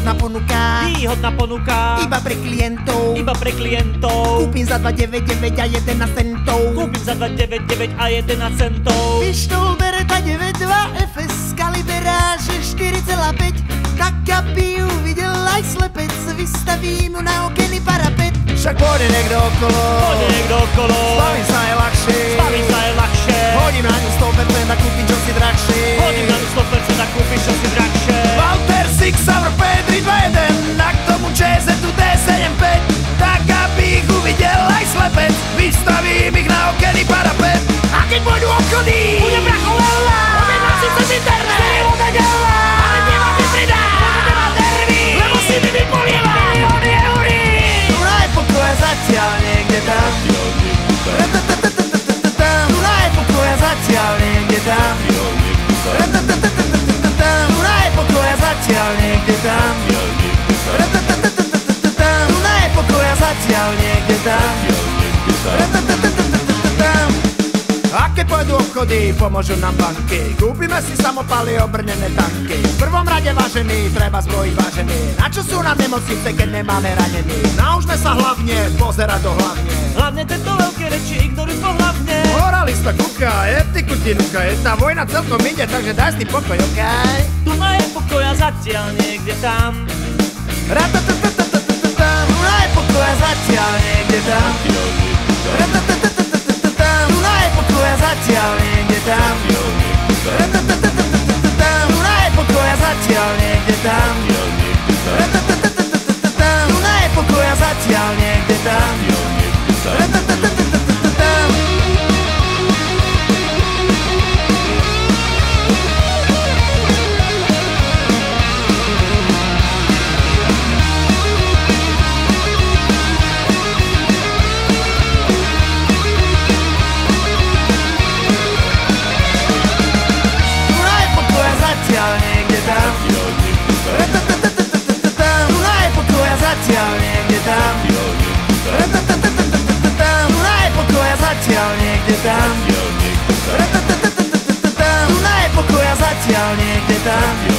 Výhodná ponuka. Iba pre klientov. Kúpim za 2,99 a 11 centov. Kúpim za 2,99 a 11 centov. Pištol Beretta 9.2 FS kaliberáže 4,5. Tak aby ju videl aj slepec, vystavím mu na okenný parapet. Však pôjde niekto okolo, zbavím sa je ľahšie. Hodím na ňu 100% a kúpim čosi drahšie. Walter 6 Hour P321 a k tomu ČZ-u D75. Tak aby ich uvidel aj slepec, vystavím ich na okenný parapet. A keď pôjdu obchody, bude bracho veľa. Objednám si cez internet 4 od nedela. Ale nemám mi pridať, nemám nervy, lebo si mi vypolieva milióny eurí. Tuna je pokoja zatiaľ niekde tam. Tuna je pokoja zatiaľ niekde tam. Tuna je pokoja zatiaľ niekde tam. Tuna je pokoja zatiaľ niekde tam. Aké pôjdu obchody, pomôžu nám banky. Kúpime si samopaly, obrnené tanky. V prvom rade vážený, treba zbrojiť vážený. Na čo sú nám nemocnice, keď nemáme ranený? Naučme sa hlavne pozerať do hlavne. Hlavne tieto veľké reči ignoruj pohlavne. Moralista kuka, etiku ti núka. Tá vojna celkom ide, takže daj si pokoj, okej? Tuna je pokoja zatiaľ niekde tam. Tuna je pokoja zatiaľ niekde tam. Tuna je pokoja zatiaľ niekde tam. Tuna je pokoja zatiaľ niekde tam. Tuna je pokoja zatiaľ niekde tam. Zatiaľ niekde tam. Tuna je pokoja zatiaľ niekde tam. Tuna je pokoja zatiaľ niekde tam.